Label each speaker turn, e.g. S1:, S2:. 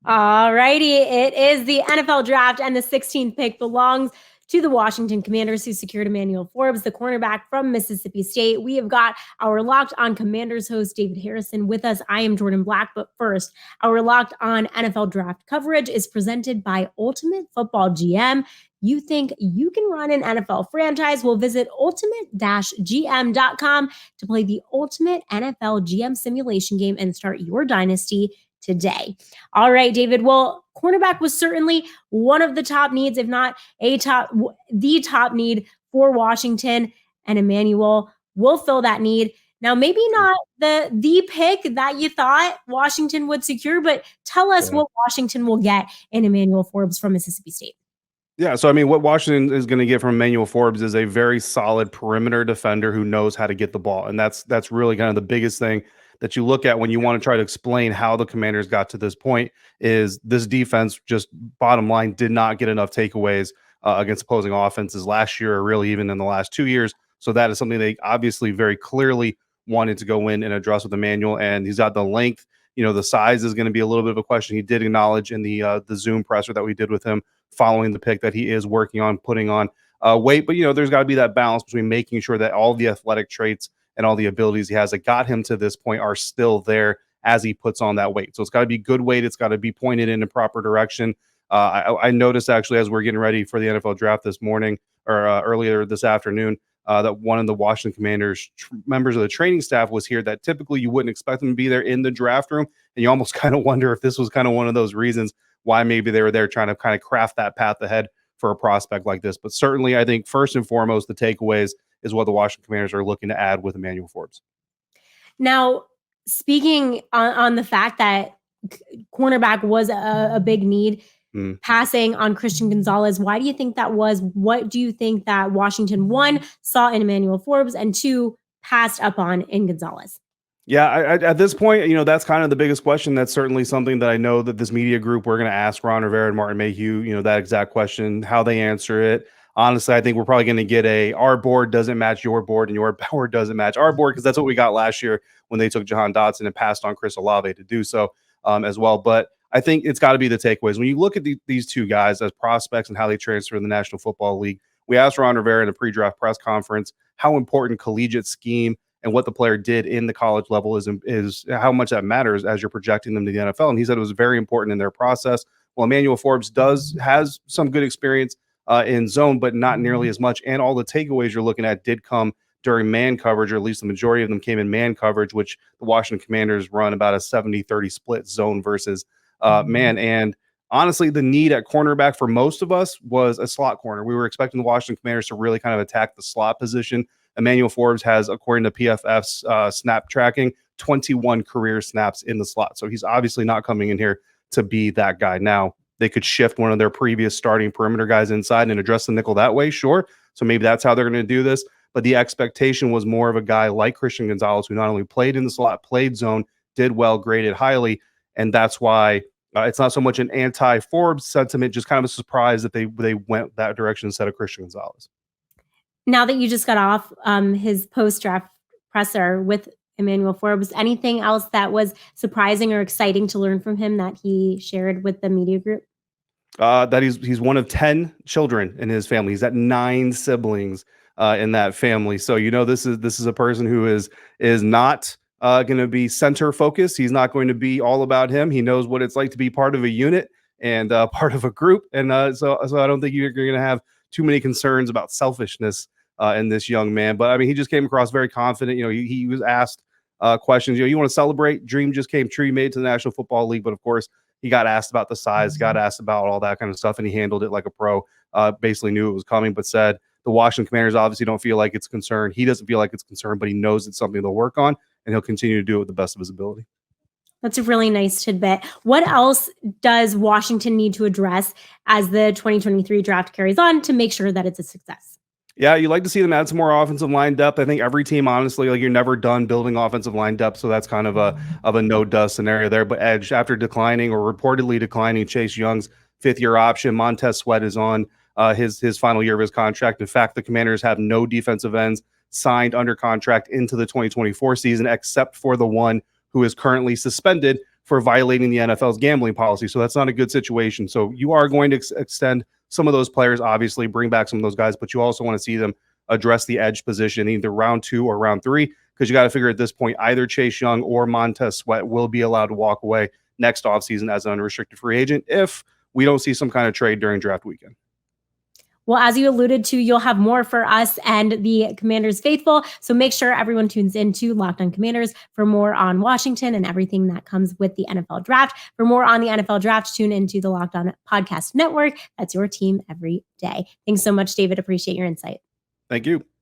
S1: All righty. It is the NFL draft, and the 16th pick belongs to the Washington Commanders, who secured Emmanuel Forbes, the cornerback from Mississippi State. We have got our Locked On Commanders host, David Harrison, with us. I am Jourdan Black, but first, our Locked On NFL draft coverage is presented by Ultimate Football GM. You think you can run an NFL franchise? Well, visit ultimate-gm.com to play the ultimate NFL GM simulation game and start your dynasty today. All right, David. Well, cornerback was certainly one of the top needs, if not the top need for Washington, and Emmanuel will fill that need. Now, maybe not the pick that you thought Washington would secure, but tell us what Washington will get in Emmanuel Forbes from Mississippi State.
S2: Yeah, so I mean, what Washington is going to get from Emmanuel Forbes is a very solid perimeter defender who knows how to get the ball, and that's really kind of the biggest thing that you look at when you want to try to explain how the Commanders got to this point. Is this defense, just bottom line, did not get enough takeaways against opposing offenses last year, or really even in the last 2 years. So that is something they obviously very clearly wanted to go in and address with Emmanuel, and he's got the length. The size is going to be a little bit of a question. He did acknowledge in the Zoom presser that we did with him following the pick that he is working on putting on weight. But, there's got to be that balance between making sure that all the athletic traits and all the abilities he has that got him to this point are still there as he puts on that weight. So it's got to be good weight. It's got to be pointed in the proper direction. I noticed actually as we're getting ready for the NFL draft this morning or earlier this afternoon that one of the Washington Commanders members of the training staff was here that typically you wouldn't expect them to be there in the draft room. And you almost kind of wonder if this was kind of one of those reasons why maybe they were there trying to kind of craft that path ahead for a prospect like this. But certainly, I think first and foremost, the takeaways is what the Washington Commanders are looking to add with Emmanuel Forbes.
S1: Now, speaking on the fact that cornerback was a big need, passing on Christian Gonzalez, why do you think that was? What do you think that Washington, one, saw in Emmanuel Forbes, and two, passed up on in Gonzalez?
S2: Yeah, at this point, that's kind of the biggest question. That's certainly something that I know that this media group, we're going to ask Ron Rivera and Martin Mayhew, that exact question, how they answer it. Honestly, I think we're probably going to get our board doesn't match your board and your board doesn't match our board, because that's what we got last year when they took Jahan Dotson and passed on Chris Olave to do so as well. But I think it's got to be the takeaways. When you look at these two guys as prospects and how they transfer in the National Football League, we asked Ron Rivera in a pre-draft press conference how important collegiate scheme and what the player did in the college level is how much that matters as you're projecting them to the NFL. And he said it was very important in their process. Well, Emmanuel Forbes has some good experience in zone, but not nearly as much. And all the takeaways you're looking at did come during man coverage, or at least the majority of them came in man coverage, which the Washington Commanders run about a 70-30 split zone versus man. And honestly, the need at cornerback for most of us was a slot corner. We were expecting the Washington Commanders to really kind of attack the slot position. Emmanuel Forbes has, according to PFF's snap tracking, 21 career snaps in the slot. So he's obviously not coming in here to be that guy. Now, they could shift one of their previous starting perimeter guys inside and address the nickel that way, sure. So maybe that's how they're going to do this. But the expectation was more of a guy like Christian Gonzalez, who not only played in the slot, played zone, did well, graded highly. And that's why it's not so much an anti-Forbes sentiment, just kind of a surprise that they went that direction instead of Christian Gonzalez.
S1: Now that you just got off his post-draft presser with Emmanuel Forbes, anything else that was surprising or exciting to learn from him that he shared with the media group?
S2: That he's one of 10 children in his family. He's got 9 siblings in that family. So this is a person who is not going to be center focused. He's not going to be all about him. He knows what it's like to be part of a unit and part of a group. And so I don't think you're going to have too many concerns about selfishness in this young man. But I mean, he just came across very confident. He was asked questions. You want to celebrate? Dream just came true. He made it to the National Football League, but of course, he got asked about the size, got asked about all that kind of stuff, and he handled it like a pro. Basically knew it was coming, but said the Washington Commanders obviously don't feel like it's a concern. He doesn't feel like it's a concern, but he knows it's something they'll work on, and he'll continue to do it with the best of his ability.
S1: That's a really nice tidbit. What else does Washington need to address as the 2023 draft carries on to make sure that it's a success?
S2: Yeah, you like to see them add some more offensive line depth. I think every team, honestly, you're never done building offensive line depth, so that's kind of a no-dust scenario there. But Edge, after declining or reportedly declining Chase Young's fifth-year option, Montez Sweat is on his final year of his contract. In fact, the Commanders have no defensive ends signed under contract into the 2024 season, except for the one who is currently suspended for violating the NFL's gambling policy. So that's not a good situation. So you are going to extend some of those players, obviously bring back some of those guys, but you also want to see them address the edge position, either round 2 or round 3, because you got to figure at this point, either Chase Young or Montez Sweat will be allowed to walk away next offseason as an unrestricted free agent if we don't see some kind of trade during draft weekend.
S1: Well, as you alluded to, you'll have more for us and the Commanders faithful. So make sure everyone tunes into Locked On Commanders for more on Washington and everything that comes with the NFL draft. For more on the NFL draft, tune into the Locked On Podcast Network. That's your team every day. Thanks so much, David. Appreciate your insight.
S2: Thank you.